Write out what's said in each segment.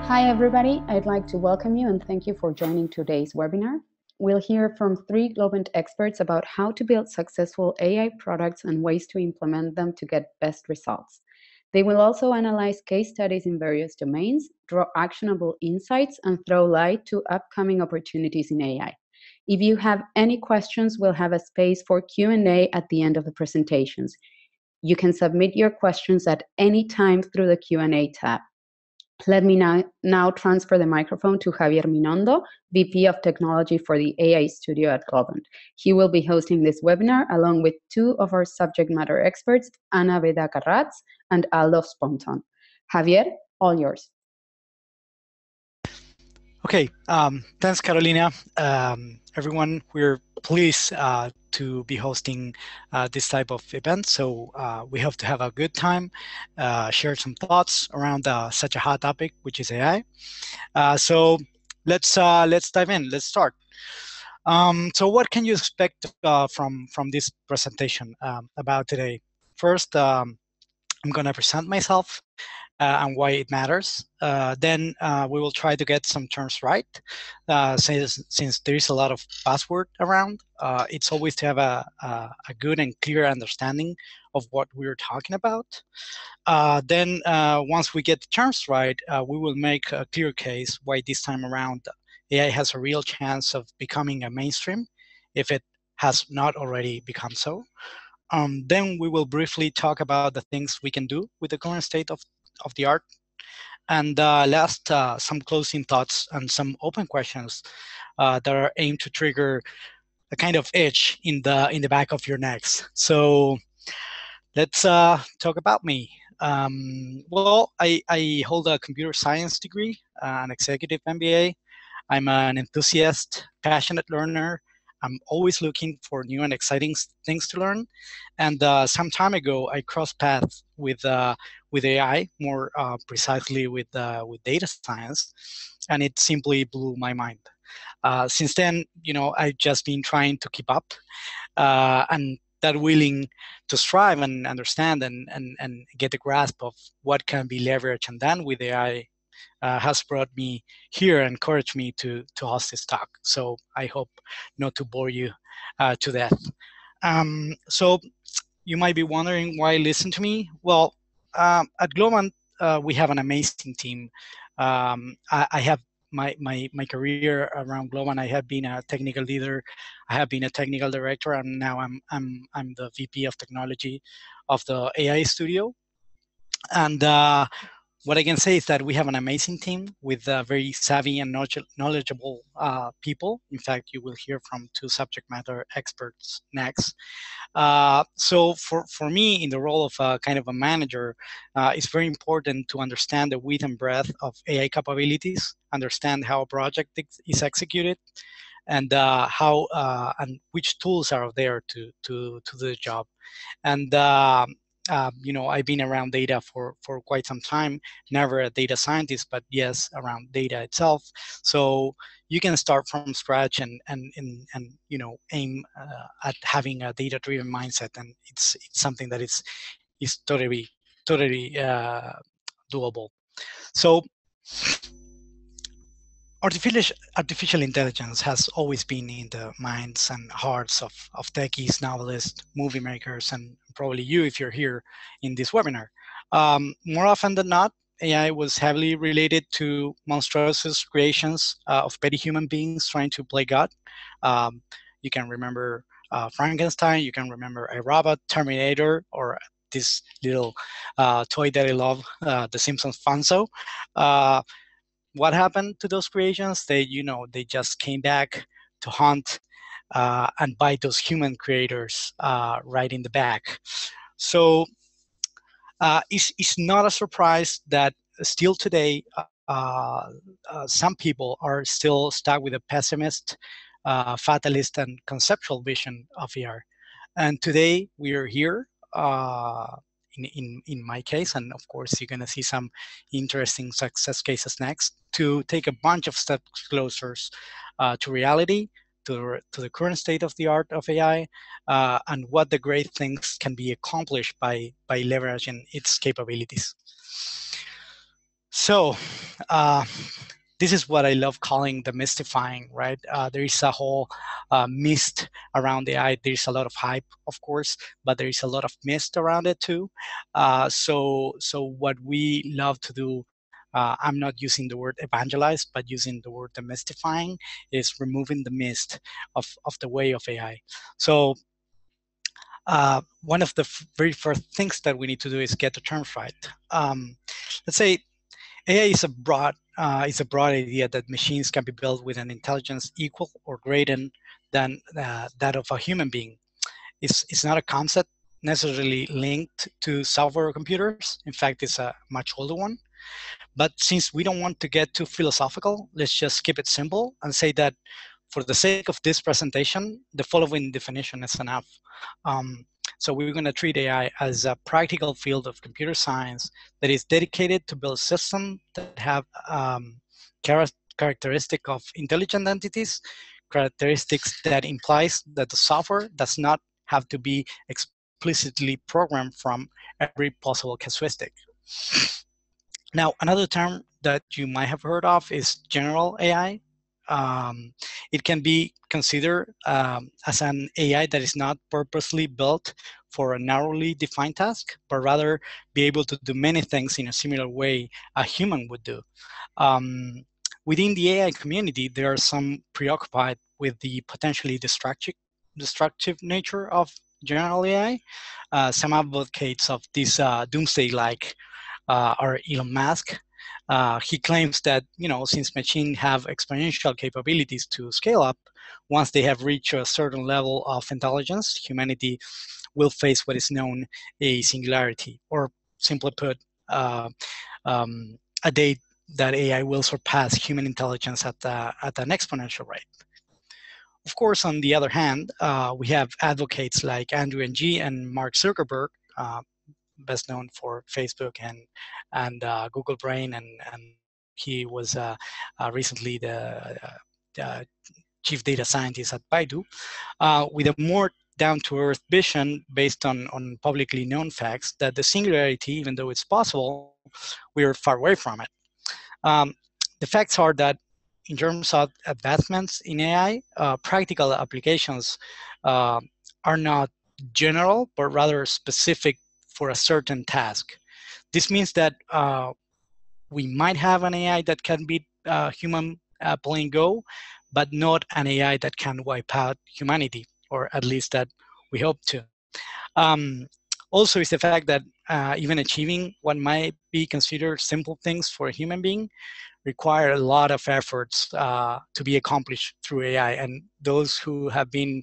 Hi, everybody. I'd like to welcome you and thank you for joining today's webinar. We'll hear from 3 Globant experts about how to build successful AI products and ways to implement them to get best results. They will also analyze case studies in various domains, draw actionable insights, and throw light to upcoming opportunities in AI. If you have any questions, we'll have a space for Q&A at the end of the presentations. You can submit your questions at any time through the Q&A tab. Let me now transfer the microphone to Javier Minhondo, VP of Technology for the AI Studio at Globant. He will be hosting this webinar along with 2 of our subject matter experts, Bedacarratz and Haldo Sponton. Javier, all yours. Okay, thanks, Carolina. Everyone, we're pleased to be hosting this type of event. So we hope to have a good time, share some thoughts around such a hot topic, which is AI. So let's dive in. Let's start. So what can you expect from this presentation about today? First, I'm going to present myself and why it matters. Then we will try to get some terms right. Since there is a lot of buzzword around, it's always to have a good and clear understanding of what we're talking about. Then once we get the terms right, we will make a clear case why this time around AI has a real chance of becoming a mainstream if it has not already become so. Then we will briefly talk about the things we can do with the current state of the art. And last, some closing thoughts and some open questions that are aimed to trigger a kind of itch in the back of your necks. So let's talk about me. Well, I hold a computer science degree, an executive MBA. I'm an enthusiast, passionate learner. I'm always looking for new and exciting things to learn. And some time ago, I crossed paths with AI, more precisely with data science, and it simply blew my mind. Since then, I've just been trying to keep up and that willing to strive and understand and get a grasp of what can be leveraged and done with AI has brought me here and encouraged me to host this talk. So I hope not to bore you to death. So you might be wondering why listen to me. Well, at Globant, we have an amazing team. I have my career around Globant. I have been a technical leader. I have been a technical director, and now I'm the VP of technology of the AI studio. And what I can say is that we have an amazing team with very savvy and knowledgeable people. In fact, you will hear from 2 subject matter experts next. So for me, in the role of kind of a manager, it's very important to understand the width and breadth of AI capabilities, understand how a project is executed, and how and which tools are there to do the job. And I've been around data for quite some time, never a data scientist, but yes, around data itself. So you can start from scratch and aim at having a data-driven mindset, and it's something that is totally doable. So artificial intelligence has always been in the minds and hearts of techies, novelists, movie makers, and probably you if you're here in this webinar. More often than not, AI was heavily related to monstrous creations of petty human beings trying to play God. You can remember Frankenstein, you can remember a robot, Terminator, or this little toy that I love, The Simpsons Funzo. What happened to those creations? They just came back to haunt and bite those human creators right in the back. So it's not a surprise that still today, some people are still stuck with a pessimist, fatalist, and conceptual vision of AR. And today we are here. In my case, and of course you're going to see some interesting success cases next, to take a bunch of steps closer to reality, to the current state of the art of AI, and what the great things can be accomplished by leveraging its capabilities. So uh, this is what I love calling the mystifying, right? There is a whole mist around AI. There's a lot of hype, of course, but there is a lot of mist around it too. So what we love to do, I'm not using the word evangelize, but using the word demystifying, is removing the mist of the way of AI. So one of the very first things that we need to do is get the terms right. Let's say AI is a broad idea that machines can be built with an intelligence equal or greater than that of a human being. It's not a concept necessarily linked to software or computers. In fact, it's a much older one. But since we don't want to get too philosophical, let's just keep it simple and say that for the sake of this presentation, the following definition is enough. So we're going to treat AI as a practical field of computer science that is dedicated to build systems that have characteristic of intelligent entities, characteristics that implies that the software does not have to be explicitly programmed from every possible casuistic. Now, another term that you might have heard of is general AI. It can be considered as an AI that is not purposely built for a narrowly defined task, but rather be able to do many things in a similar way a human would do. Within the AI community, there are some preoccupied with the potentially destructive nature of general AI. Some advocates of this doomsday-like are Elon Musk. He claims that, since machines have exponential capabilities to scale up, once they have reached a certain level of intelligence, humanity will face what is known a singularity, or simply put, a day that AI will surpass human intelligence at an exponential rate. Of course, on the other hand, we have advocates like Andrew Ng and Mark Zuckerberg, best known for Facebook and Google Brain, and he was recently the chief data scientist at Baidu, with a more down-to-earth vision based on publicly known facts that the singularity, even though it's possible, we are far away from it. The facts are that in terms of advancements in AI, practical applications are not general, but rather specific for a certain task. This means that we might have an AI that can beat human playing Go, but not an AI that can wipe out humanity, or at least that we hope to. Also, is the fact that even achieving what might be considered simple things for a human being require a lot of efforts to be accomplished through AI. And those who have been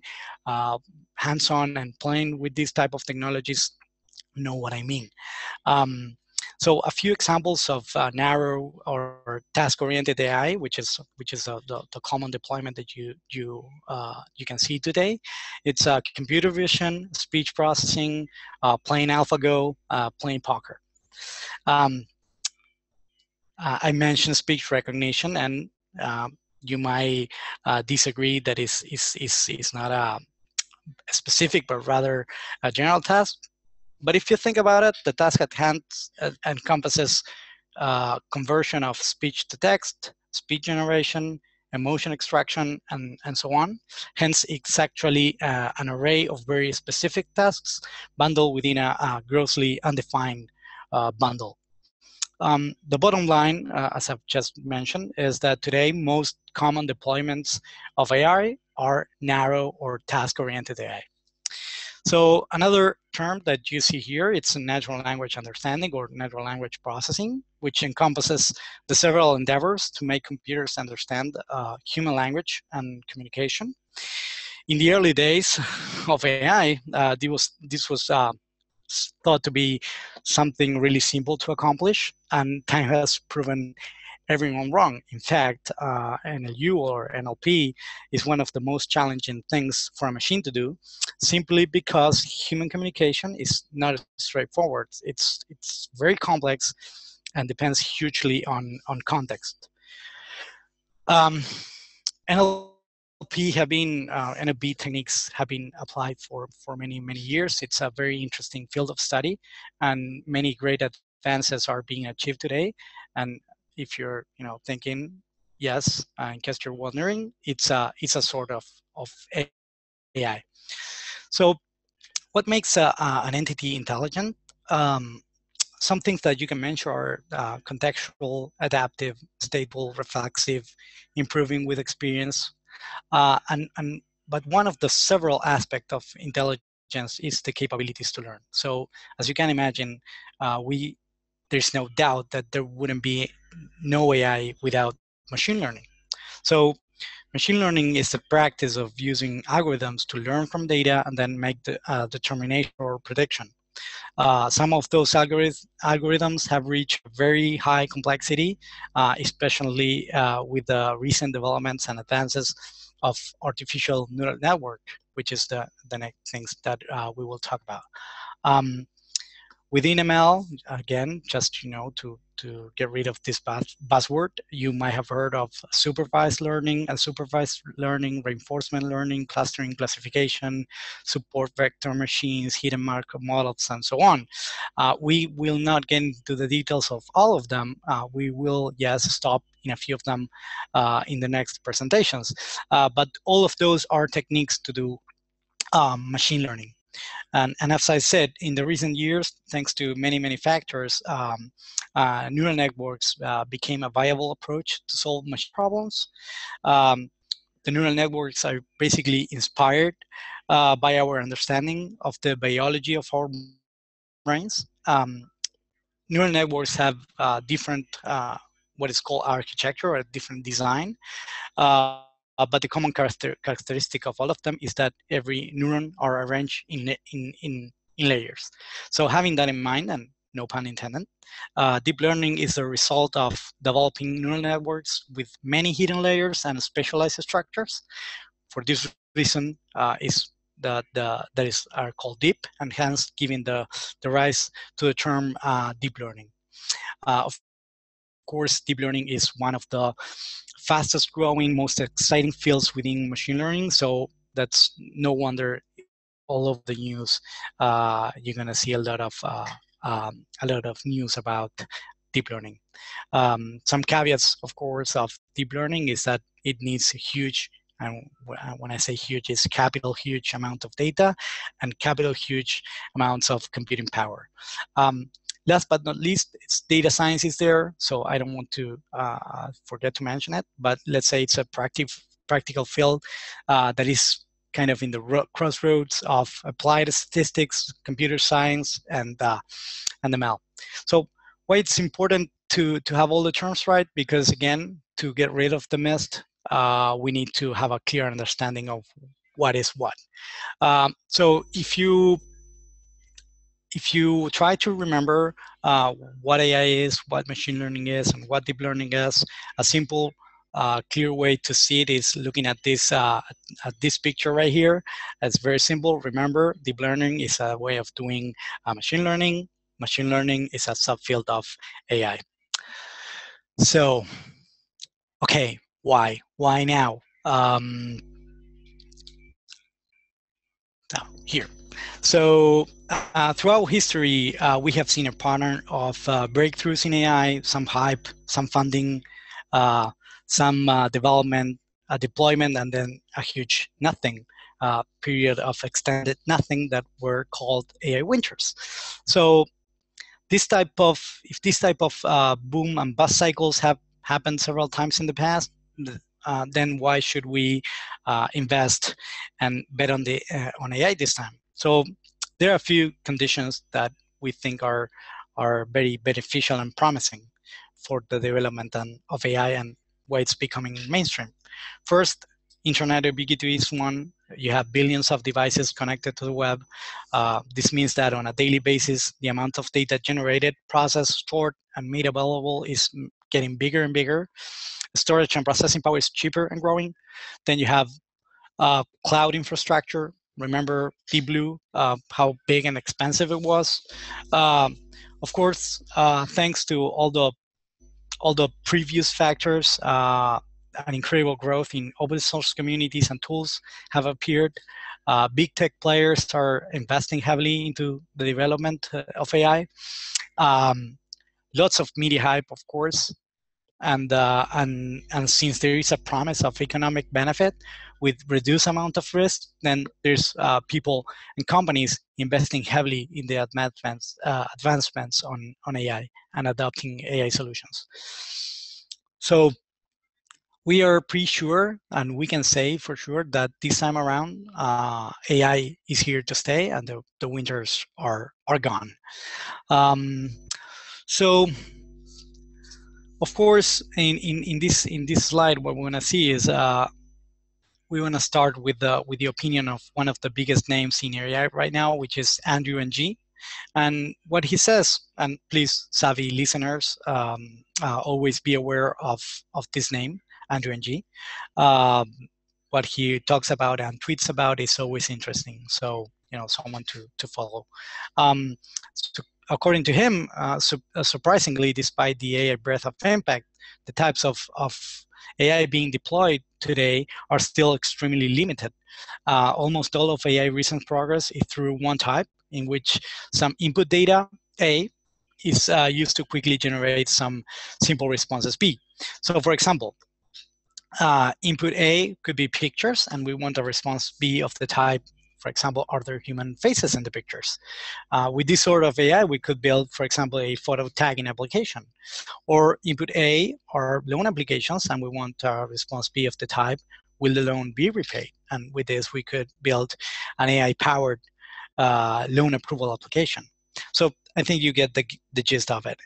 hands-on and playing with these type of technologies know what I mean. So a few examples of narrow or task-oriented AI, which is the common deployment that you can see today. It's computer vision, speech processing, playing AlphaGo, playing poker. I mentioned speech recognition, and you might disagree that is not a specific, but rather a general task. But if you think about it, the task at hand encompasses conversion of speech to text, speech generation, emotion extraction, and so on. Hence, it's actually an array of very specific tasks bundled within a grossly undefined bundle. The bottom line, as I've just mentioned, is that today most common deployments of AI are narrow or task-oriented AI. So another term that you see here, it's natural language understanding or natural language processing, which encompasses the several endeavors to make computers understand human language and communication. In the early days of AI, this was thought to be something really simple to accomplish, and time has proven everyone wrong. In fact, NLU or NLP is one of the most challenging things for a machine to do, simply because human communication is not straightforward. It's very complex and depends hugely on context. NLP techniques have been applied for many years. It's a very interesting field of study, and many great advances are being achieved today. And if you're thinking, yes, in case you're wondering, it's a sort of AI. So what makes an entity intelligent? Um, some things that you can mention are contextual, adaptive, stable, reflexive, improving with experience. But one of the several aspects of intelligence is the capabilities to learn. So as you can imagine, there's no doubt that there wouldn't be no AI without machine learning. So machine learning is the practice of using algorithms to learn from data and then make the determination or prediction. Some of those algorithms have reached very high complexity, especially with the recent developments and advances of artificial neural network, which is the next things that we will talk about. Um, Within ML, again, just to get rid of this buzzword, you might have heard of supervised learning, unsupervised learning, reinforcement learning, clustering, classification, support vector machines, hidden Markov models, and so on. We will not get into the details of all of them. We will, yes, stop in a few of them in the next presentations. But all of those are techniques to do machine learning. And as I said, in the recent years, thanks to many factors, neural networks became a viable approach to solve machine problems. The neural networks are basically inspired by our understanding of the biology of our brains. Neural networks have different, what is called architecture, or a different design. But the common characteristic of all of them is that every neuron are arranged in layers. So having that in mind, and no pun intended, deep learning is the result of developing neural networks with many hidden layers and specialized structures. For this reason, are called deep, and hence giving the rise to the term deep learning. Of course, deep learning is one of the fastest growing, most exciting fields within machine learning. So that's no wonder all over the news. You're gonna see a lot of news about deep learning. Some caveats, of course, of deep learning is that it needs a huge, and when I say huge, it's capital huge amount of data and capital huge amounts of computing power. Last but not least, it's data science is there, so I don't want to forget to mention it, but let's say it's a practical field that is kind of in the crossroads of applied statistics, computer science, and ML. So why it's important to have all the terms right? Because again, to get rid of the mist, we need to have a clear understanding of what is what. So if you try to remember what AI is, what machine learning is, and what deep learning is, a simple, clear way to see it is looking at this picture right here. It's very simple. Remember, deep learning is a way of doing machine learning. Machine learning is a subfield of AI. So, okay, why? Why now? Here. So throughout history, we have seen a pattern of breakthroughs in AI, some hype, some funding, some development, deployment, and then a huge nothing period of extended nothing that were called AI winters. So if this type of boom and bust cycles have happened several times in the past, then why should we invest and bet on AI this time? So there are a few conditions that we think are very beneficial and promising for the development of AI and why it's becoming mainstream. First, internet ubiquity is one. You have billions of devices connected to the web. This means that on a daily basis, the amount of data generated, processed, stored, and made available is getting bigger and bigger. Storage and processing power is cheaper and growing. Then you have cloud infrastructure. Remember Deep Blue, how big and expensive it was. Of course, thanks to all the previous factors, an incredible growth in open source communities and tools have appeared. Big tech players are investing heavily into the development of AI. Lots of media hype, of course. and since there is a promise of economic benefit with reduced amount of risk, then there's people and companies investing heavily in the advancements on AI and adopting AI solutions. So we are pretty sure, and we can say for sure that this time around, AI is here to stay, and the winters are gone. So, of course, in this slide, what we want to see is we want to start with the opinion of one of the biggest names in AI right now, which is Andrew Ng. And what he says, and please, savvy listeners, always be aware of this name, Andrew Ng. What he talks about and tweets about is always interesting. So, someone to follow. So according to him, surprisingly, despite the AI breadth of impact, the types of AI being deployed today are still extremely limited. Almost all of AI recent progress is through one type, in which some input data, A, is used to quickly generate some simple responses, B. So for example, input A could be pictures, and we want a response B of the type, for example, are there human faces in the pictures? With this sort of AI, we could build, for example, a photo tagging application. Or input A are loan applications, and we want a response B of the type, will the loan be repaid? And with this, we could build an AI-powered loan approval application. So I think you get the gist of it.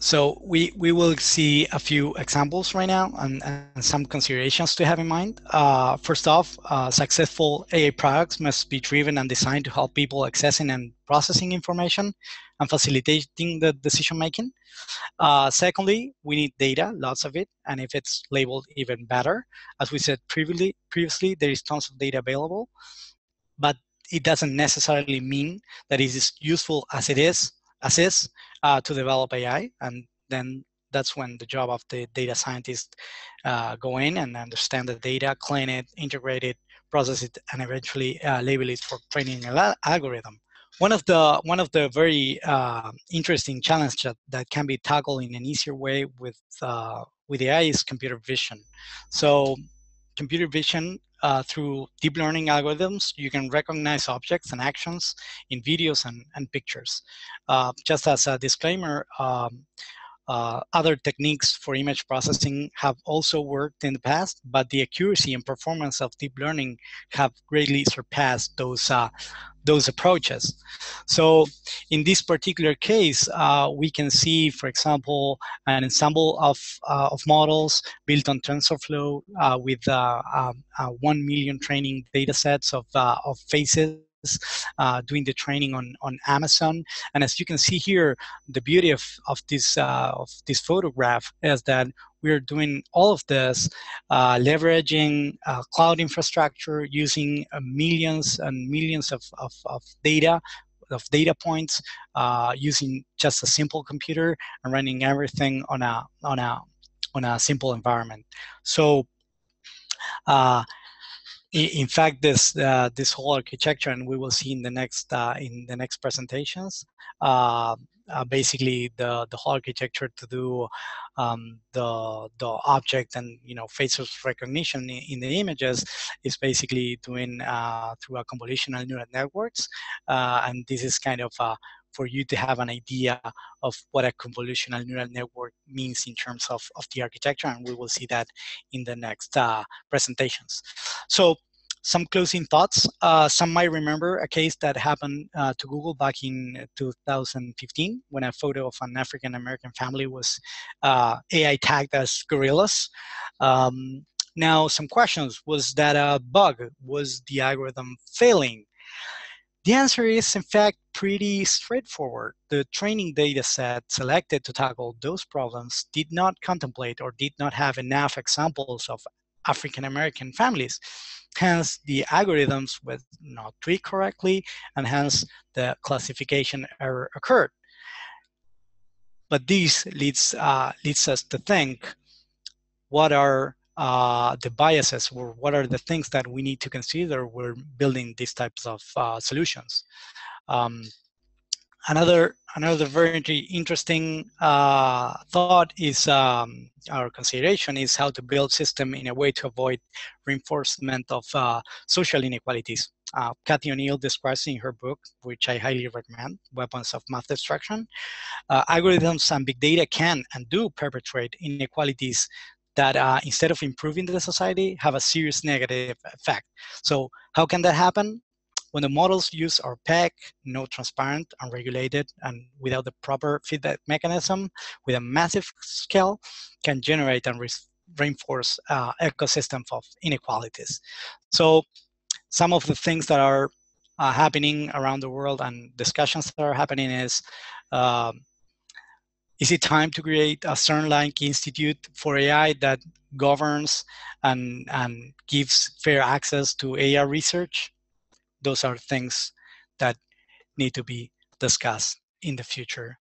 So we will see a few examples right now and some considerations to have in mind. First off, successful AI products must be driven and designed to help people accessing and processing information and facilitating the decision making. Secondly, we need data, lots of it, and if it's labeled, even better. As we said previously, there is tons of data available, but it doesn't necessarily mean that it is useful as to develop AI. And then that's when the job of the data scientist go in and understand the data, clean it, integrate it, process it, and eventually label it for training an algorithm. One of the very interesting challenges that can be tackled in an easier way with AI is computer vision. So computer vision, through deep learning algorithms, you can recognize objects and actions in videos and pictures. Just as a disclaimer, other techniques for image processing have also worked in the past, but the accuracy and performance of deep learning have greatly surpassed those approaches. So in this particular case, we can see, for example, an ensemble of models built on TensorFlow with 1 million training data sets of faces, doing the training on Amazon. And as you can see here, the beauty of this photograph is that we're doing all of this leveraging cloud infrastructure, using millions and millions of data points, using just a simple computer and running everything on a simple environment. So in fact, this whole architecture, and we will see in the next presentations, basically the whole architecture to do the object and facial recognition in the images is basically doing through a convolutional neural networks, and this is kind of for you to have an idea of what a convolutional neural network means in terms of the architecture, and we will see that in the next presentations. So some closing thoughts. Some might remember a case that happened to Google back in 2015 when a photo of an African-American family was AI tagged as gorillas. Now, some questions. Was that a bug? Was the algorithm failing? The answer is, in fact, pretty straightforward. The training data set selected to tackle those problems did not contemplate or did not have enough examples of African-American families. Hence, the algorithms were not tweaked correctly, and hence the classification error occurred. But this leads us to think, what are the biases, or what are the things that we need to consider when building these types of solutions? Another very interesting thought is our consideration is how to build system in a way to avoid reinforcement of social inequalities. Kathy O'Neill describes in her book, which I highly recommend, Weapons of Math Destruction, algorithms and big data can and do perpetuate inequalities that instead of improving the society have a serious negative effect. So how can that happen? When the models use opaque, not transparent, unregulated, and without the proper feedback mechanism, with a massive scale, can generate and reinforce ecosystem of inequalities. So some of the things that are happening around the world and discussions that are happening is it time to create a CERN-like institute for AI that governs and gives fair access to AI research? Those are things that need to be discussed in the future.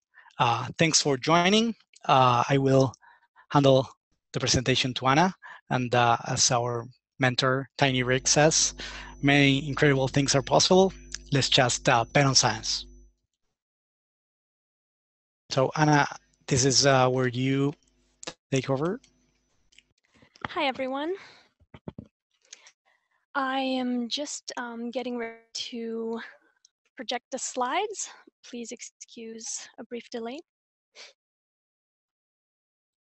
Thanks for joining. I will handle the presentation to Anna, and as our mentor, Tiny Rick, says, many incredible things are possible. Let's just bet on science. So Anna, this is where you take over. Hi, everyone. I am just getting ready to project the slides. Please excuse a brief delay.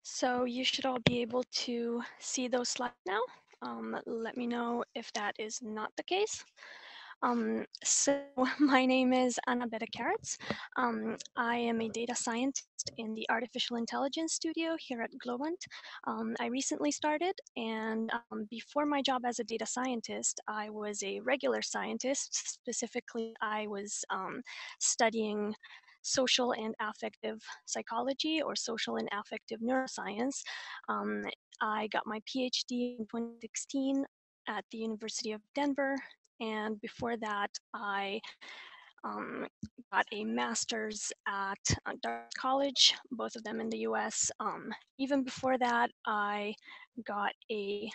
So you should all be able to see those slides now. Let me know if that is not the case. So my name is Anna Bedacarratz. I am a data scientist in the Artificial Intelligence Studio here at Globant. I recently started, and before my job as a data scientist, I was a regular scientist. Specifically, I was studying social and affective psychology, or social and affective neuroscience. I got my PhD in 2016 at the University of Denver. And before that, I got a master's at Dartmouth College, both of them in the US. Even before that, I got a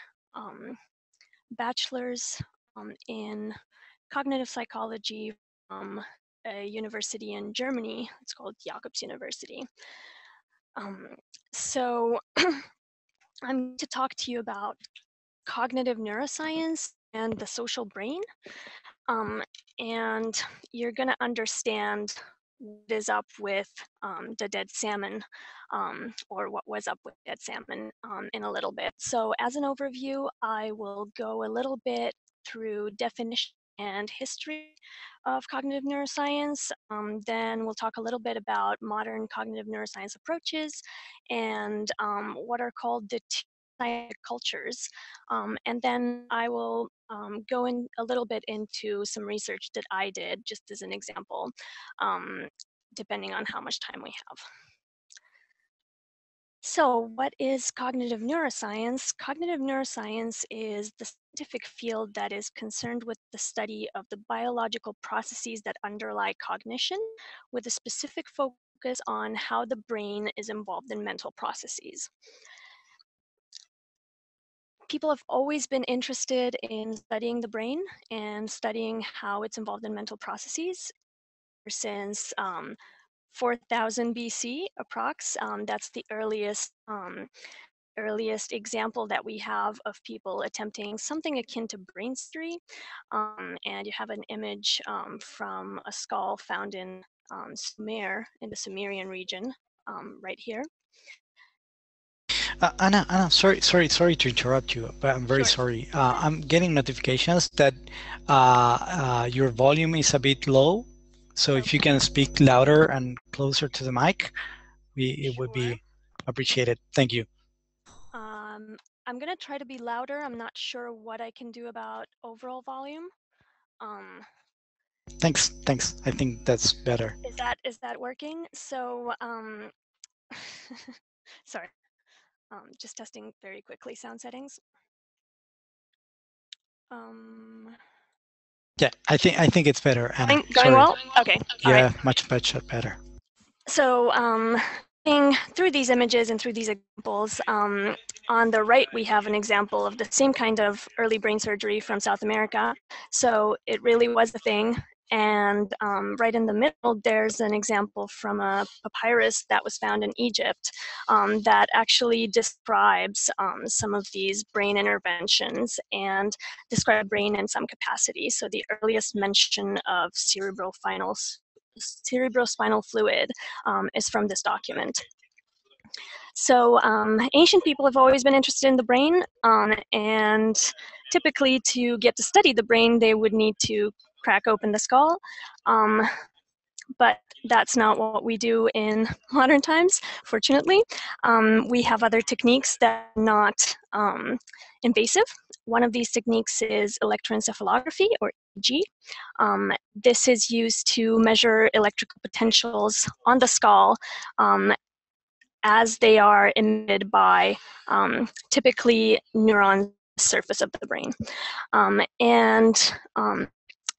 bachelor's in cognitive psychology from a university in Germany. It's called Jacobs University. So I'm going to talk to you about cognitive neuroscience and the social brain. And you're going to understand what is up with the dead salmon, or what was up with dead salmon in a little bit. So as an overview, I will go a little bit through definition and history of cognitive neuroscience. Then we'll talk a little bit about modern cognitive neuroscience approaches and what are called the two scientific cultures. And then I will go in a little bit into some research that I did, just as an example, depending on how much time we have. So what is cognitive neuroscience? Cognitive neuroscience is the scientific field that is concerned with the study of the biological processes that underlie cognition, with a specific focus on how the brain is involved in mental processes. People have always been interested in studying the brain and studying how it's involved in mental processes since 4000 BC, approx. That's the earliest example that we have of people attempting something akin to brain surgery. And you have an image from a skull found in Sumer, in the Sumerian region, right here. Anna, sorry to interrupt you, but I'm very sorry. I'm getting notifications that your volume is a bit low. So if you can speak louder and closer to the mic, it would be appreciated. Thank you. I'm gonna try to be louder. I'm not sure what I can do about overall volume. Thanks. I think that's better. Is that working? So, sorry. Just testing very quickly sound settings. Yeah, I think it's better, Anna. Going well? Okay. Yeah, much better. So, through these images and through these examples, on the right we have an example of the same kind of early brain surgery from South America. So it really was a thing. And right in the middle, there's an example from a papyrus that was found in Egypt that actually describes some of these brain interventions and describe brain in some capacity. So the earliest mention of cerebrospinal fluid is from this document. So ancient people have always been interested in the brain, and typically to get to study the brain, they would need to crack open the skull. But that's not what we do in modern times, fortunately. We have other techniques that are not invasive. One of these techniques is electroencephalography, or EEG. This is used to measure electrical potentials on the skull as they are emitted by typically neurons on the surface of the brain.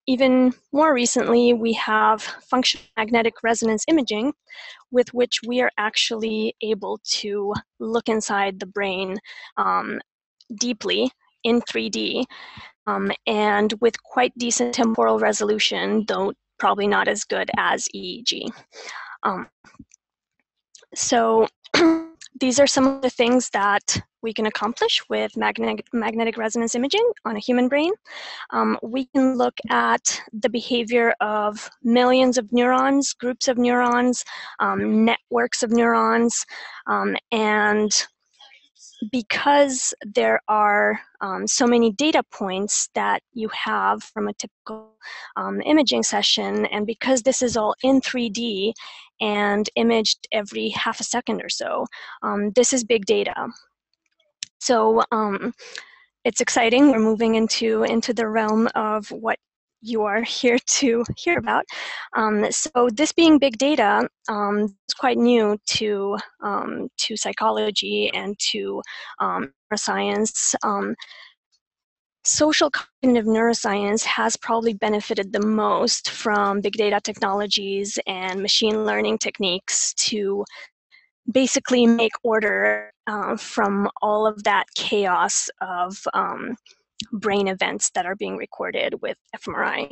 Even more recently, we have functional magnetic resonance imaging, with which we are actually able to look inside the brain deeply in 3D, and with quite decent temporal resolution, though probably not as good as EEG. So these are some of the things that we can accomplish with magnetic resonance imaging on a human brain. We can look at the behavior of millions of neurons, groups of neurons, networks of neurons, and because there are so many data points that you have from a typical imaging session, and because this is all in 3D and imaged every half a second or so, this is big data. So it's exciting. We're moving into the realm of what you are here to hear about. So this being big data, is quite new to psychology and to neuroscience. Social cognitive neuroscience has probably benefited the most from big data technologies and machine learning techniques to basically make order from all of that chaos of brain events that are being recorded with fMRI.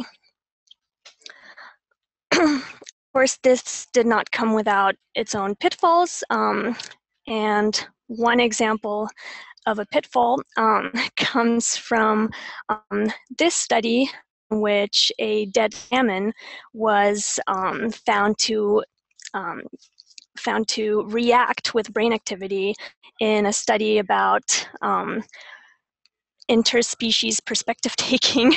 Of course, this did not come without its own pitfalls, and one example of a pitfall comes from this study, in which a dead salmon was found to react with brain activity in a study about interspecies perspective taking.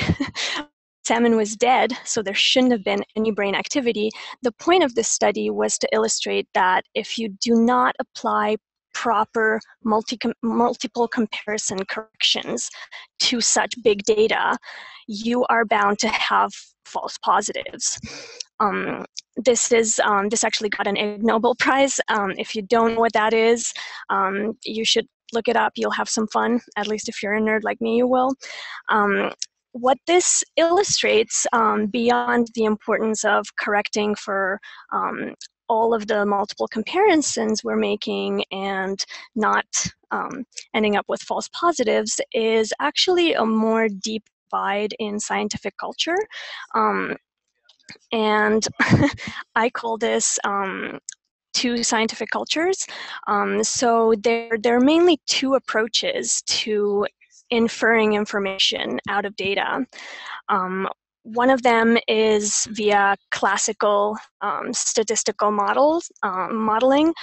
Salmon was dead, so there shouldn't have been any brain activity. The point of this study was to illustrate that if you do not apply proper multiple comparison corrections to such big data, you are bound to have false positives. This actually got an Ig Nobel Prize. If you don't know what that is, you should look it up. You'll have some fun. At least if you're a nerd like me, you will. What this illustrates, beyond the importance of correcting for all of the multiple comparisons we're making and not ending up with false positives, is actually a more deep divide in scientific culture. And I call this two scientific cultures. So there are mainly two approaches to inferring information out of data. One of them is via classical statistical modeling.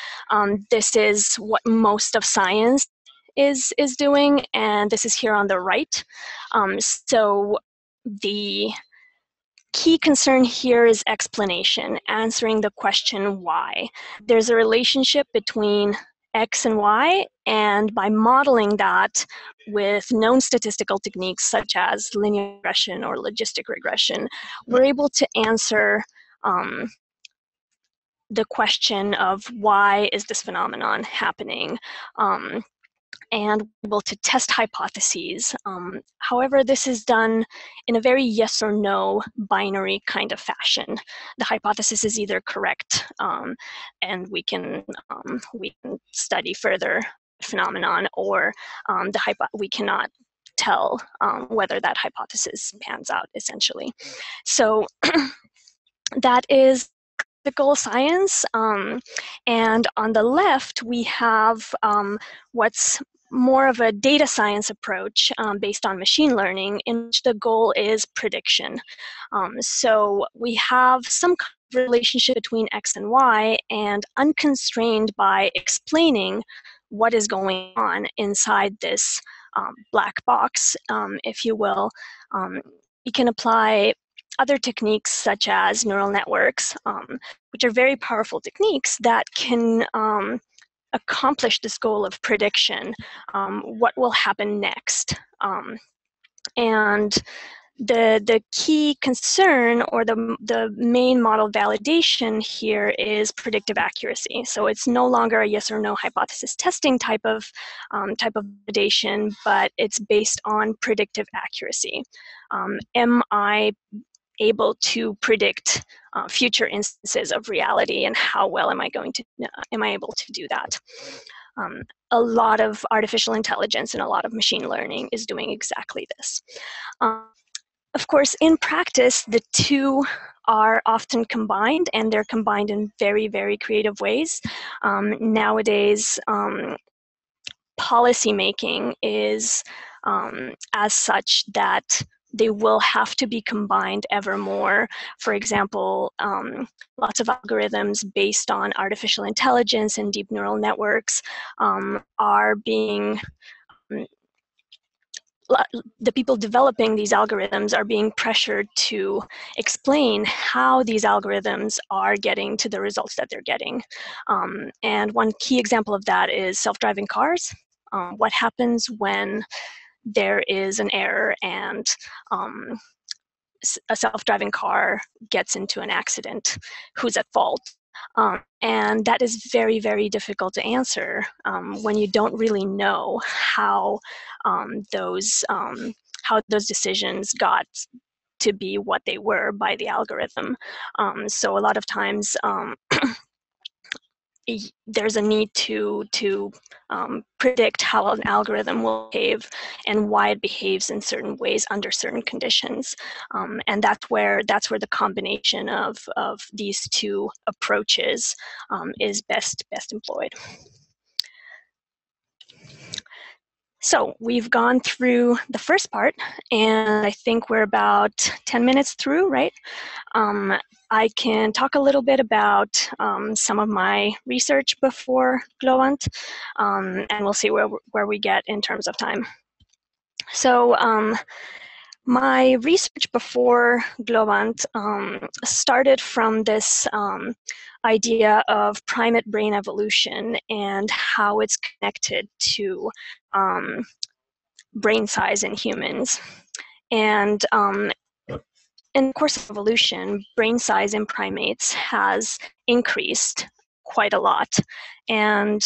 This is what most of science is doing, and this is here on the right. So the key concern here is explanation, answering the question why. There's a relationship between X and Y, and by modeling that with known statistical techniques such as linear regression or logistic regression, we're able to answer the question of why is this phenomenon happening, and able to test hypotheses. However, this is done in a very yes or no binary kind of fashion. The hypothesis is either correct, and we can study further phenomenon, or we cannot tell whether that hypothesis pans out, essentially. So that is physical science, and on the left we have what's more of a data science approach based on machine learning, in which the goal is prediction. So we have some kind of relationship between X and Y, and unconstrained by explaining what is going on inside this black box, if you will, we can apply other techniques such as neural networks, which are very powerful techniques that can accomplish this goal of prediction, what will happen next. And the key concern, or the main model validation here, is predictive accuracy. So it's no longer a yes or no hypothesis testing type of validation, but it's based on predictive accuracy. Am I able to predict future instances of reality, and how well am I able to do that? A lot of artificial intelligence and a lot of machine learning is doing exactly this. Of course, in practice, the two are often combined, and they're combined in very, very creative ways. Nowadays, policy making is as such that they will have to be combined ever more. For example, lots of algorithms based on artificial intelligence and deep neural networks are being, the people developing these algorithms are being pressured to explain how these algorithms are getting to the results that they're getting. And one key example of that is self-driving cars. What happens when there is an error and a self-driving car gets into an accident? Who's at fault? And that is very, very difficult to answer when you don't really know how those decisions got to be what they were by the algorithm. So a lot of times there's a need to predict how an algorithm will behave and why it behaves in certain ways under certain conditions, and that's where the combination of these two approaches is best employed. So we've gone through the first part, and I think we're about 10 minutes through, right? I can talk a little bit about some of my research before Globant, and we'll see where we get in terms of time. So my research before Globant started from this idea of primate brain evolution and how it's connected to brain size in humans. And in the course of evolution, brain size in primates has increased quite a lot. And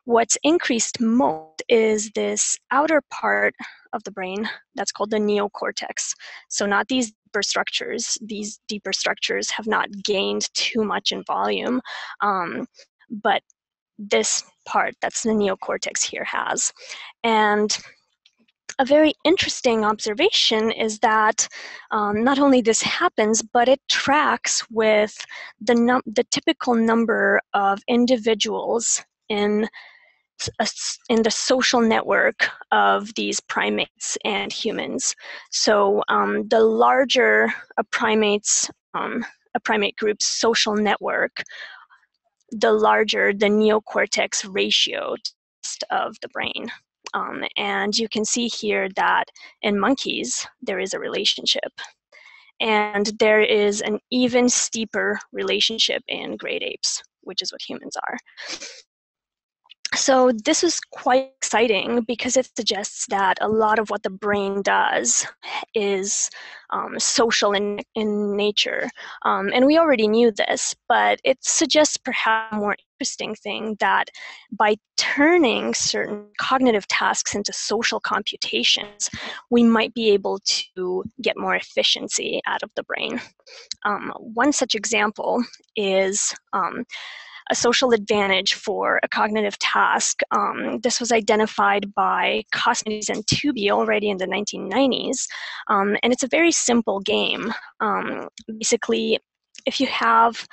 what's increased most is this outer part of the brain that's called the neocortex. So not these deeper structures. These deeper structures have not gained too much in volume, but this part, that's the neocortex here, has. And a very interesting observation is that not only this happens, but it tracks with the typical number of individuals in the social network of these primates and humans. So the larger a primate group's social network, the larger the neocortex ratio of the brain. And you can see here that in monkeys, there is a relationship. And there is an even steeper relationship in great apes, which is what humans are. So this is quite exciting because it suggests that a lot of what the brain does is social in nature. And we already knew this, but it suggests perhaps a more interesting thing, that by turning certain cognitive tasks into social computations, we might be able to get more efficiency out of the brain. One such example is a social advantage for a cognitive task. This was identified by Cosmides and Tooby already in the 1990s, and it's a very simple game. Basically, if you have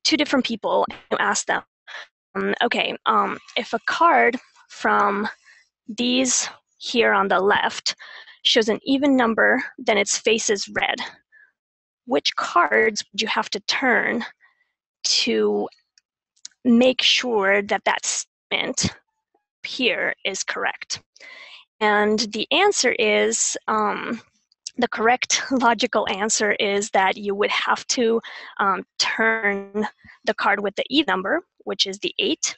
two different people and you ask them, okay, if a card from these here on the left shows an even number, then its face is red. Which cards would you have to turn to make sure that that statement here is correct? And the answer is, the correct logical answer is that you would have to turn the card with the E number, which is the 8,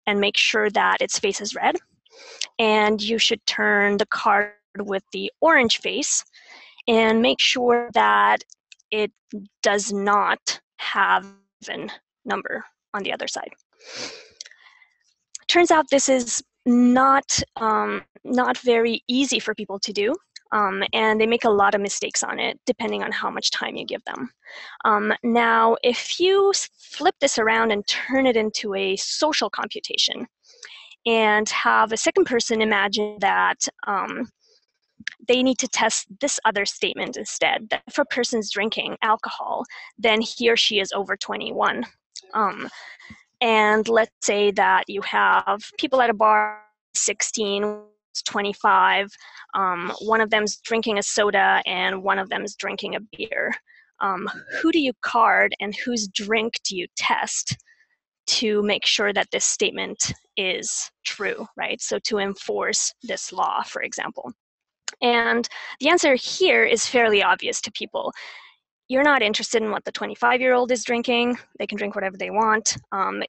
and make sure that its face is red. And you should turn the card with the orange face and make sure that it does not have an number on the other side. Turns out this is not very easy for people to do, and they make a lot of mistakes on it depending on how much time you give them. Now, if you flip this around and turn it into a social computation and have a second person imagine that they need to test this other statement instead, that if a person's drinking alcohol, then he or she is over 21. And let's say that you have people at a bar, 16, 25, one of them's drinking a soda and one of them's drinking a beer. Who do you card and whose drink do you test to make sure that this statement is true, right? So to enforce this law, for example. And the answer here is fairly obvious to people. You're not interested in what the 25-year-old is drinking. They can drink whatever they want.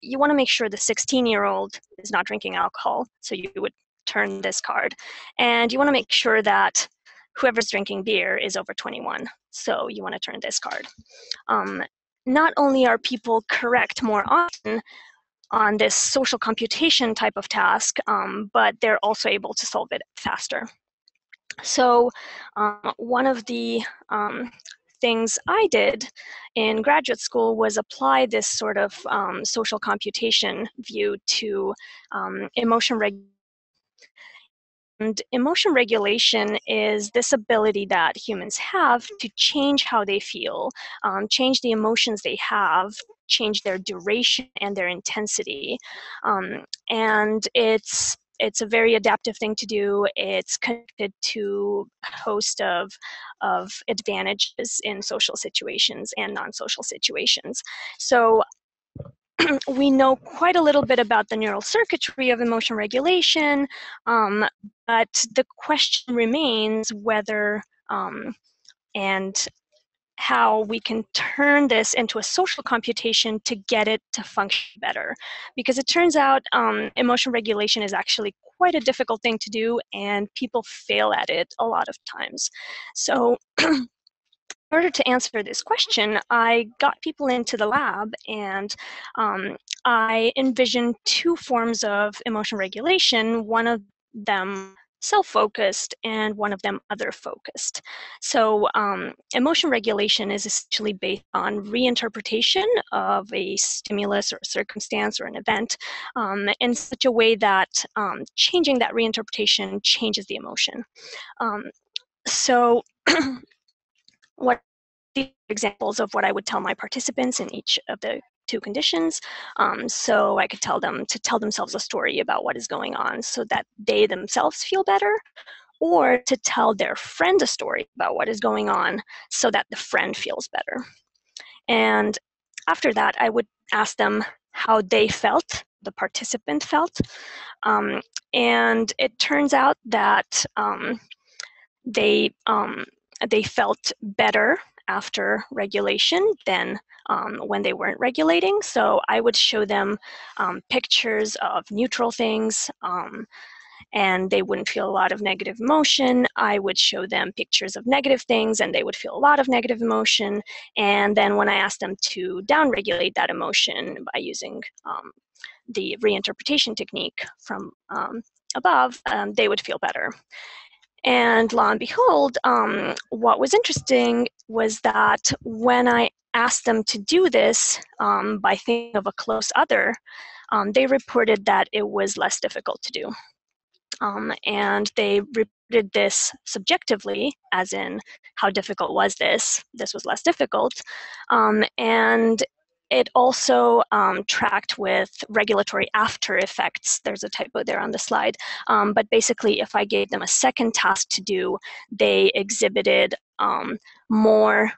You want to make sure the 16-year-old is not drinking alcohol, so you would turn this card. And you want to make sure that whoever's drinking beer is over 21, so you want to turn this card. Not only are people correct more often on this social computation type of task, but they're also able to solve it faster. So one of the things I did in graduate school was apply this sort of social computation view to emotion regulation. And emotion regulation is this ability that humans have to change how they feel, change the emotions they have, change their duration and their intensity. And it's a very adaptive thing to do. It's connected to a host of advantages in social situations and non-social situations. So we know quite a little bit about the neural circuitry of emotion regulation, but the question remains whether and how we can turn this into a social computation to get it to function better. Because it turns out emotion regulation is actually quite a difficult thing to do, and people fail at it a lot of times. So in order to answer this question, I got people into the lab, and I envisioned two forms of emotion regulation, one of them self-focused and one of them other-focused. So emotion regulation is essentially based on reinterpretation of a stimulus or a circumstance or an event in such a way that changing that reinterpretation changes the emotion. So what are examples of what I would tell my participants in each of the two conditions. So I could tell them to tell themselves a story about what is going on so that they themselves feel better, or to tell their friend a story about what is going on so that the friend feels better. And after that, I would ask them how they felt, the participant felt. And it turns out that they felt better after regulation than when they weren't regulating. So I would show them pictures of neutral things, and they wouldn't feel a lot of negative emotion. I would show them pictures of negative things, and they would feel a lot of negative emotion. And then when I asked them to downregulate that emotion by using the reinterpretation technique from above, they would feel better. And lo and behold, what was interesting was that when I asked them to do this by thinking of a close other, they reported that it was less difficult to do. And they reported this subjectively, as in how difficult was this? This was less difficult. And it also tracked with regulatory after effects. There's a typo there on the slide. But basically, if I gave them a second task to do, they exhibited more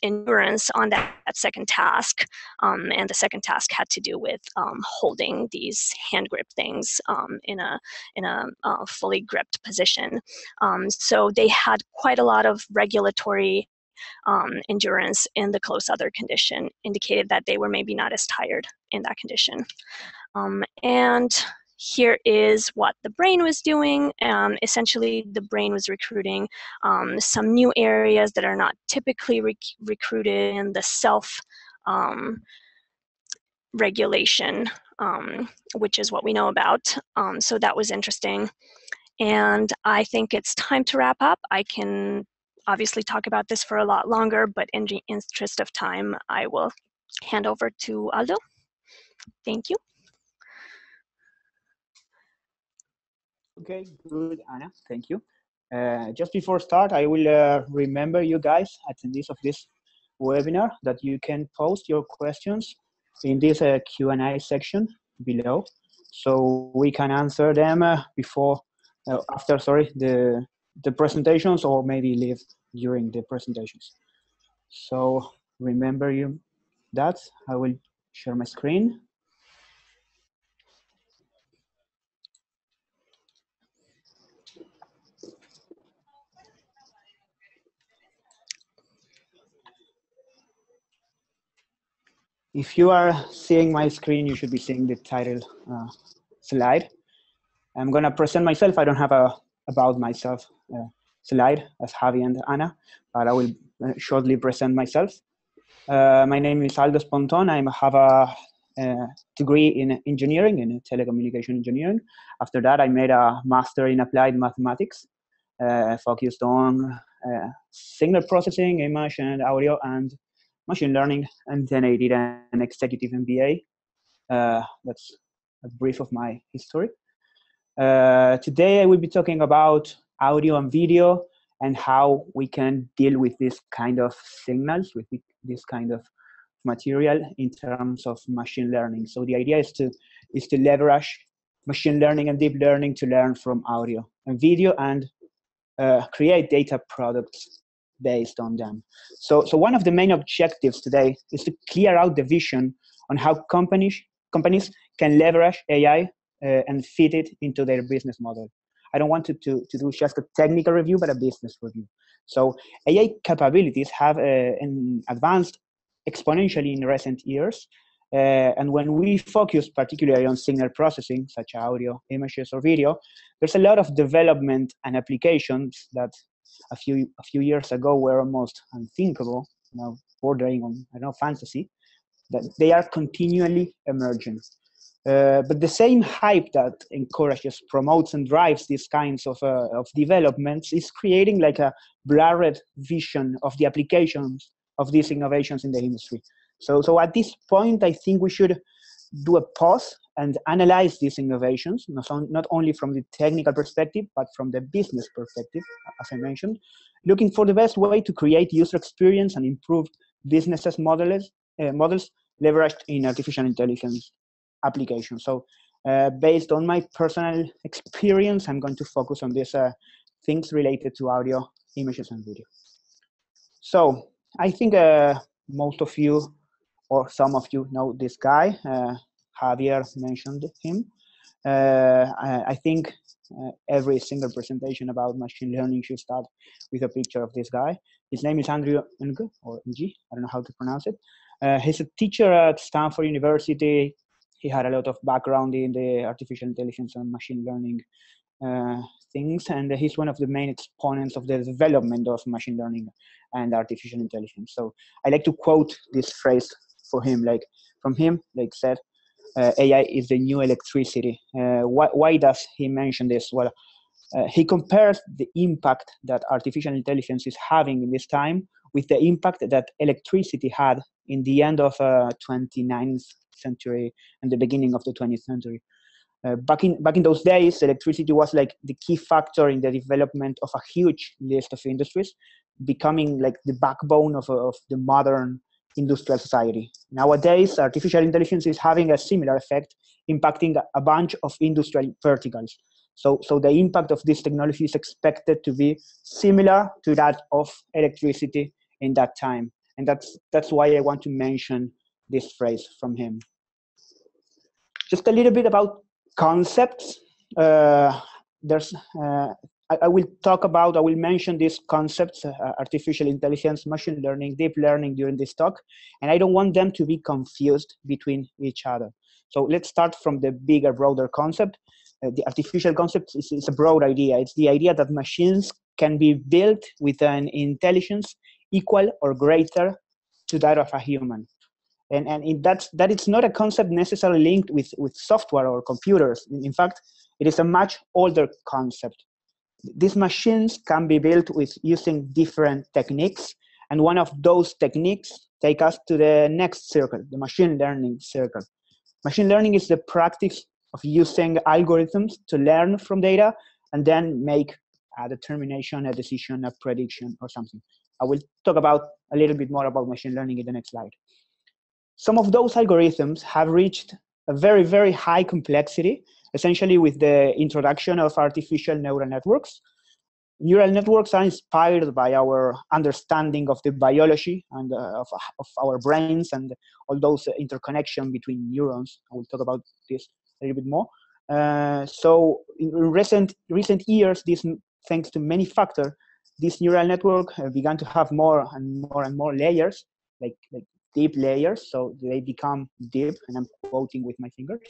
endurance on that second task. And the second task had to do with holding these hand grip things in a fully gripped position. So they had quite a lot of regulatory endurance in the close other condition, indicated that they were maybe not as tired in that condition. And here is what the brain was doing. Essentially, the brain was recruiting some new areas that are not typically recruited in the self regulation, which is what we know about. So that was interesting. And I think it's time to wrap up. I can obviously talk about this for a lot longer, but in the interest of time, I will hand over to Aldo. Thank you. Okay, good, Anna, thank you. Just before start, I will remember you guys, attendees of this webinar, that you can post your questions in this Q&A section below, so we can answer them after the presentations, or maybe leave during the presentations. So remember you that. I will share my screen. If you are seeing my screen, you should be seeing the title slide. I'm going to present myself. I don't have a about myself slide as Javi and Anna, but I will shortly present myself. My name is Haldo Sponton. I have a degree in engineering, in telecommunication engineering. After that, I made a master in applied mathematics, focused on signal processing, image and audio, and machine learning. And then I did an executive MBA. That's a brief of my history. Today, I will be talking about audio and video and how we can deal with this kind of signals, with this kind of material in terms of machine learning. So the idea is to leverage machine learning and deep learning to learn from audio and video and create data products based on them. So one of the main objectives today is to clear out the vision on how companies can leverage AI and fit it into their business model. I don't want to do just a technical review, but a business review. So AI capabilities have advanced exponentially in recent years. And when we focus particularly on signal processing, such as audio, images, or video, there's a lot of development and applications that a few years ago were almost unthinkable, now bordering on, I don't know, fantasy, that they are continually emerging. But the same hype that encourages, promotes, and drives these kinds of developments is creating like a blurred vision of the applications of these innovations in the industry. So at this point, I think we should do a pause and analyze these innovations, not only from the technical perspective, but from the business perspective, as I mentioned, looking for the best way to create user experience and improve businesses models leveraged in artificial intelligence applications. So based on my personal experience, I'm going to focus on these things related to audio, images, and video. So I think most of you, or some of you, know this guy. Javier mentioned him. I think every single presentation about machine learning should start with a picture of this guy. His name is Andrew Ng, or Ng, I don't know how to pronounce it. He's a teacher at Stanford University. He had a lot of background in the artificial intelligence and machine learning things, and he's one of the main exponents of the development of machine learning and artificial intelligence. So I like to quote this phrase for him, said, AI is the new electricity. Why does he mention this? Well, He compares the impact that artificial intelligence is having in this time with the impact that electricity had in the end of 29th century and the beginning of the 20th century. Back in those days, electricity was like the key factor in the development of a huge list of industries, becoming like the backbone of the modern industrial society. Nowadays, artificial intelligence is having a similar effect, impacting a bunch of industrial verticals. So the impact of this technology is expected to be similar to that of electricity in that time. And that's why I want to mention this phrase from him. Just a little bit about concepts. I will mention these concepts, artificial intelligence, machine learning, deep learning during this talk, and I don't want them to be confused between each other. So let's start from the bigger, broader concept. The artificial concept is a broad idea. It's the idea that machines can be built with an intelligence equal or greater to that of a human. And that it's not a concept necessarily linked with software or computers. In fact, it is a much older concept. These machines can be built with using different techniques, and one of those techniques take us to the next circle, the machine learning circle. Machine learning is the practice of using algorithms to learn from data and then make a determination, a decision, a prediction, or something. I will talk about a little bit more about machine learning in the next slide. Some of those algorithms have reached a very, very high complexity, essentially with the introduction of artificial neural networks. Neural networks are inspired by our understanding of the biology and of our brains and all those interconnection between neurons. I will talk about this a little bit more. So in recent years, thanks to many factors, this neural network began to have more and more layers, like deep layers, so they become deep, and I'm quoting with my fingers,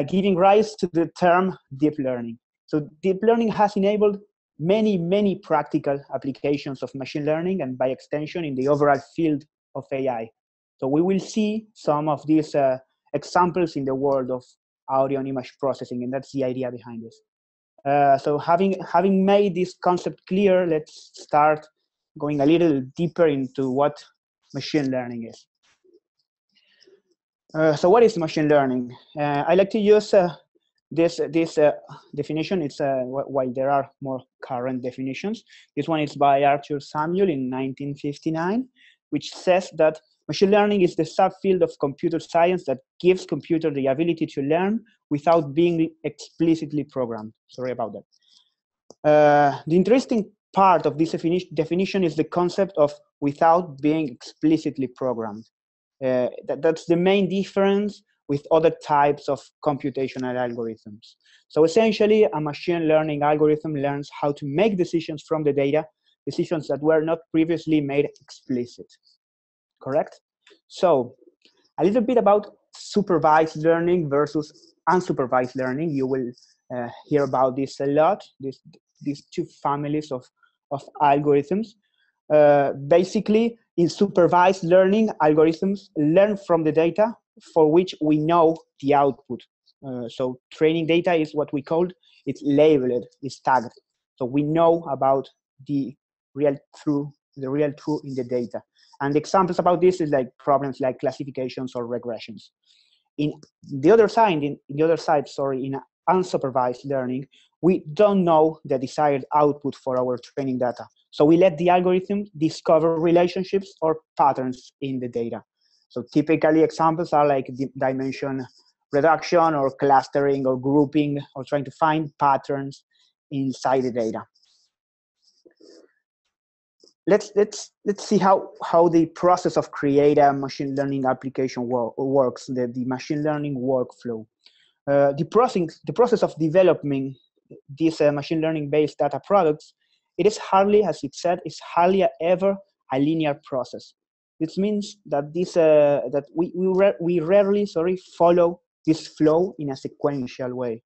giving rise to the term deep learning. So deep learning has enabled many practical applications of machine learning, and by extension in the overall field of AI. So we will see some of these examples in the world of audio and image processing, and that's the idea behind this. So having made this concept clear, let's start going a little deeper into what machine learning is. So what is machine learning? I like to use this definition. It's while there are more current definitions. This one is by Arthur Samuel in 1959, which says that machine learning is the subfield of computer science that gives computer the ability to learn without being explicitly programmed. Sorry about that. The interesting part of this definition is the concept of without being explicitly programmed. That's the main difference with other types of computational algorithms. So essentially, a machine learning algorithm learns how to make decisions from the data, decisions that were not previously made explicit. Correct? So a little bit about supervised learning versus unsupervised learning. You will hear about this a lot, these two families of algorithms. Basically, in supervised learning, algorithms learn from the data for which we know the output. So training data is what we call, it's labeled, it's tagged. So we know about the real truth in the data. And examples about this is like problems like classifications or regressions. In the other side, in unsupervised learning, we don't know the desired output for our training data. So we let the algorithm discover relationships or patterns in the data. So typically examples are like dimension reduction or clustering or grouping or trying to find patterns inside the data. Let's see how the process of creating a machine learning application works, the machine learning workflow. The process of developing these machine learning based data products, it is hardly, as it said, is hardly ever a linear process. This means that we rarely follow this flow in a sequential way.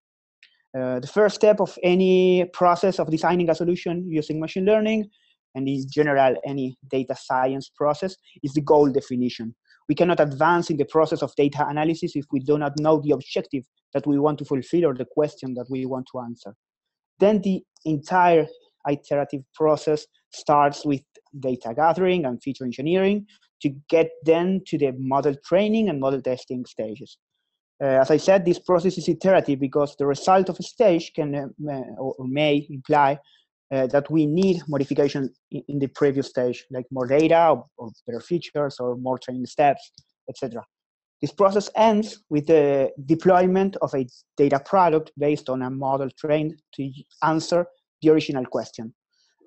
The first step of any process of designing a solution using machine learning, and in general any data science process, is the goal definition. We cannot advance in the process of data analysis if we do not know the objective that we want to fulfill or the question that we want to answer. then the entire iterative process starts with data gathering and feature engineering to get then to the model training and model testing stages. As I said, this process is iterative because the result of a stage can or may imply that we need modification in the previous stage, like more data or better features or more training steps, etc. This process ends with the deployment of a data product based on a model trained to answer the original question.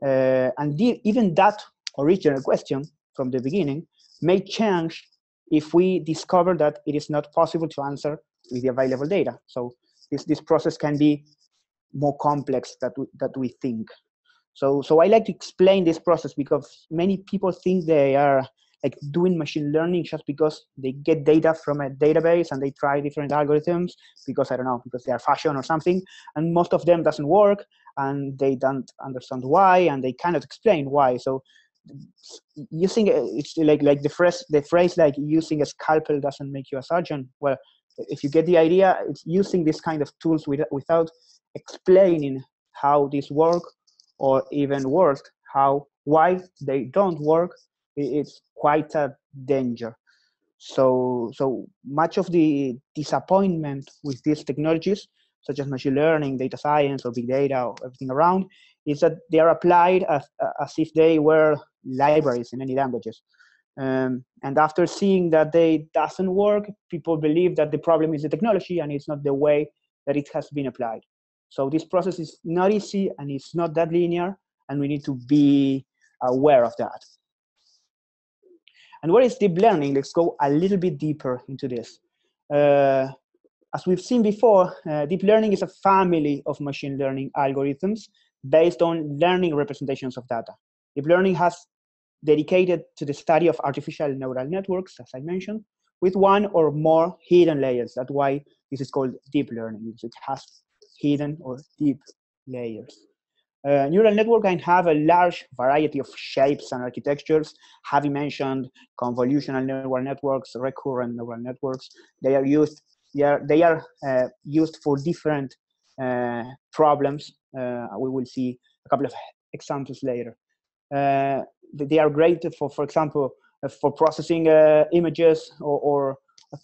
Even that original question from the beginning may change if we discover that it is not possible to answer with the available data. So this process can be more complex that we think. So I like to explain this process because many people think they are like doing machine learning just because they get data from a database and they try different algorithms because, I don't know, because they are fashion or something, and most of them doesn't work and they don't understand why and they cannot explain why. So using it's like the phrase like using a scalpel doesn't make you a surgeon. Well, if you get the idea, it's using this kind of tools without explaining how this work, or even worse, why they don't work, it's quite a danger. So much of the disappointment with these technologies, such as machine learning, data science, or big data, or everything around, is that they are applied as if they were libraries in any languages. And after seeing that they doesn't work, people believe that the problem is the technology and it's not the way that it has been applied. So this process is not easy and it's not that linear, and we need to be aware of that. And what is deep learning? Let's go a little bit deeper into this. As we've seen before, deep learning is a family of machine learning algorithms based on learning representations of data. Deep learning has dedicated to the study of artificial neural networks, as I mentioned, with one or more hidden layers. That's why this is called deep learning, because it has hidden or deep layers. Neural network can have a large variety of shapes and architectures. Javi mentioned convolutional neural networks, recurrent neural networks. They are used for different problems. We will see a couple of examples later. They are great for example, for processing images or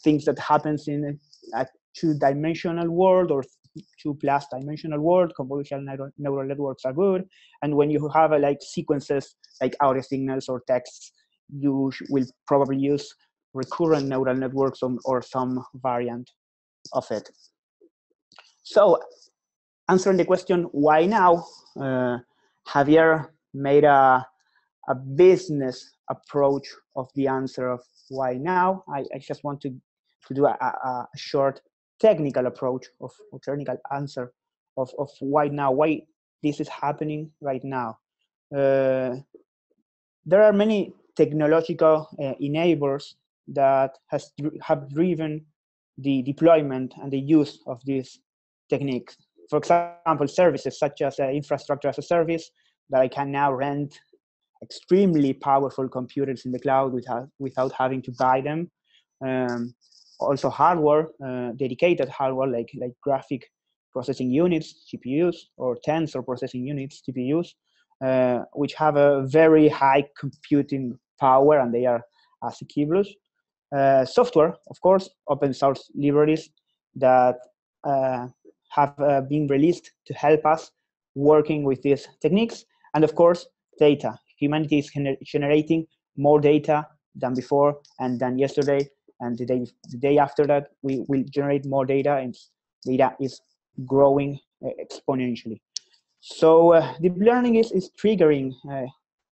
things that happens in a two-dimensional world or 2+ dimensional world. Convolutional neural networks are good. And when you have like sequences like audio signals or texts, you will probably use recurrent neural networks or some variant of it. So answering the question, why now? Javier made a business approach of the answer of why now. I just want to do a short technical approach or technical answer of why now, why this is happening right now. There are many technological enablers that have driven the deployment and the use of these techniques. For example, services such as infrastructure as a service, that I can now rent extremely powerful computers in the cloud without having to buy them. Also hardware, dedicated hardware like graphic processing units, GPUs, or tensor processing units, TPUs, which have a very high computing power and they are asequible. Software, of course, open source libraries that have been released to help us working with these techniques. And of course, data. Humanity is generating more data than before and than yesterday. And the day after that, we will generate more data, and data is growing exponentially. So deep learning is triggering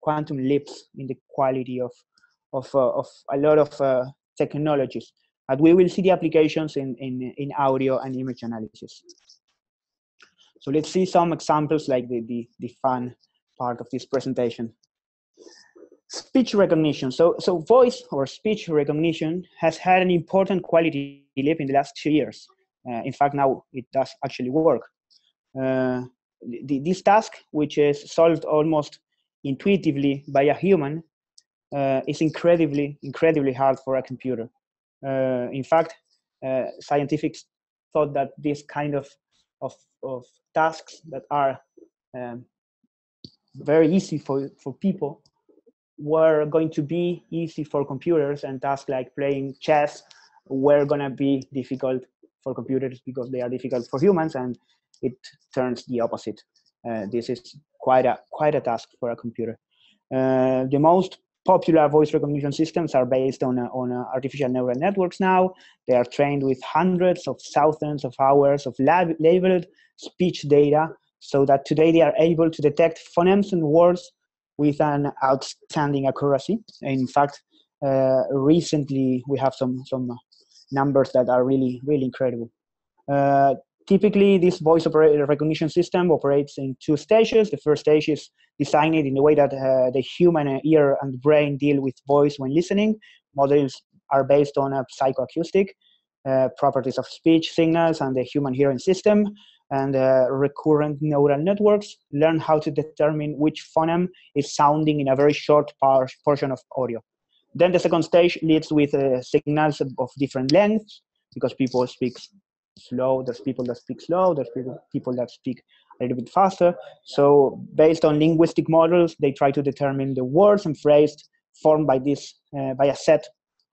quantum leaps in the quality of a lot of technologies. And we will see the applications in audio and image analysis. So let's see some examples like the fun part of this presentation. Speech recognition. So voice or speech recognition has had an important quality leap in the last 2 years. In fact, now it does actually work. This task, which is solved almost intuitively by a human, is incredibly hard for a computer. In fact, scientists thought that this kind of of tasks that are very easy for people were going to be easy for computers, and tasks like playing chess were going to be difficult for computers because they are difficult for humans, and it turns the opposite. This is quite a task for a computer. The most popular voice recognition systems are based on artificial neural networks now. They are trained with hundreds of thousands of hours of labeled speech data, so that today they are able to detect phonemes and words with an outstanding accuracy. In fact, recently we have some numbers that are really, really incredible. Typically, this voice recognition system operates in two stages. The first stage is designed in a way that the human ear and brain deal with voice when listening. Models are based on psychoacoustic properties of speech signals and the human hearing system. And recurrent neural networks learn how to determine which phoneme is sounding in a very short portion of audio. Then the second stage leads with signals of different lengths, because people speak slow. There's people that speak slow. There's people that speak a little bit faster. So based on linguistic models, they try to determine the words and phrases formed by a set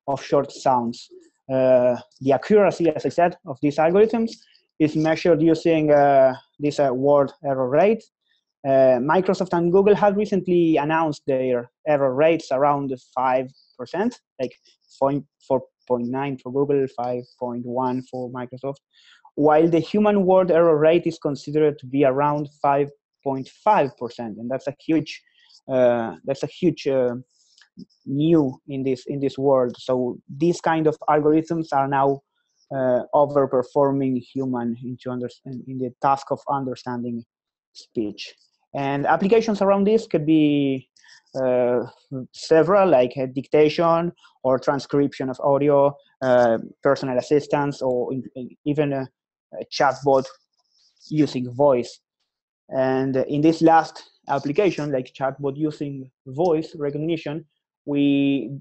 of short sounds. The accuracy, as I said, of these algorithms is measured using this word error rate. Microsoft and Google have recently announced their error rates around 5%, like 4.9 for Google, 5.1 for Microsoft, while the human word error rate is considered to be around 5.5%, and that's a huge new in this world. So these kind of algorithms are now overperforming human in the task of understanding speech. And applications around this could be several, like dictation or transcription of audio, personal assistance, or even a chatbot using voice. And in this last application, like chatbot using voice recognition, we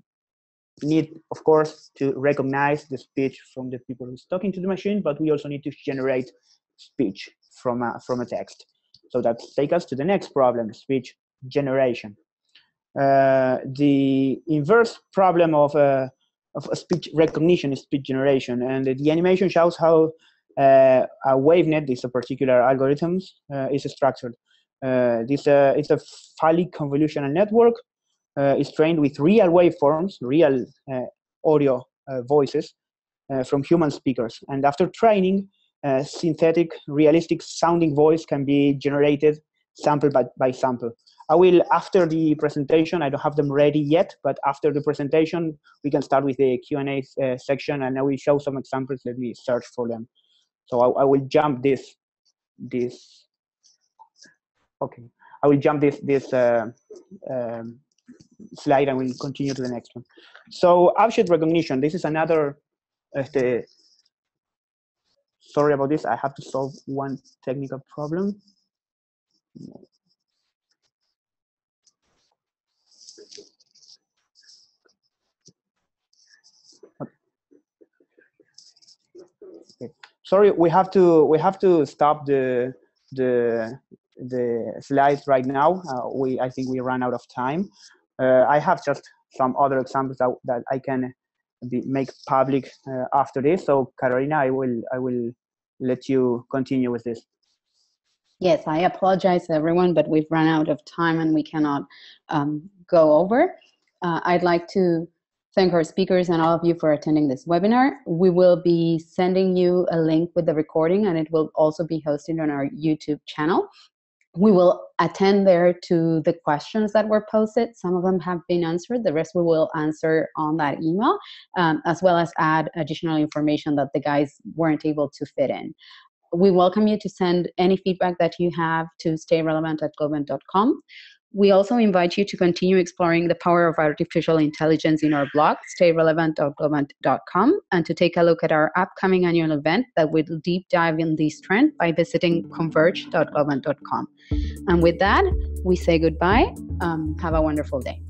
need, of course, to recognize the speech from the people who's talking to the machine, but we also need to generate speech from a text. So that takes us to the next problem, speech generation. The inverse problem of speech recognition is speech generation, and the animation shows how a WaveNet, this particular algorithm, is structured. It's a highly convolutional network. Is trained with real waveforms, real audio voices from human speakers. And after training, synthetic, realistic sounding voice can be generated sample by sample. I will, after the presentation, I don't have them ready yet, but after the presentation, we can start with the Q&A section, and I will show some examples. Let me search for them. So I will jump this. Okay, I will jump this slide, and we'll continue to the next one. So object recognition, this is another, sorry about this, I have to solve one technical problem. Okay. Sorry, we have to stop the slides right now. I think we ran out of time. I have just some other examples that I can make public after this. So Carolina, I will let you continue with this. Yes, I apologize to everyone, but we've run out of time and we cannot go over. I'd like to thank our speakers and all of you for attending this webinar. We will be sending you a link with the recording, and it will also be hosted on our YouTube channel. We will attend there to the questions that were posted. Some of them have been answered. The rest we will answer on that email, as well as add additional information that the guys weren't able to fit in. We welcome you to send any feedback that you have to stayrelevant@globant.com. We also invite you to continue exploring the power of artificial intelligence in our blog, stayrelevant.globant.com, and to take a look at our upcoming annual event that will deep dive in this trend by visiting converge.globant.com. And with that, we say goodbye. Have a wonderful day.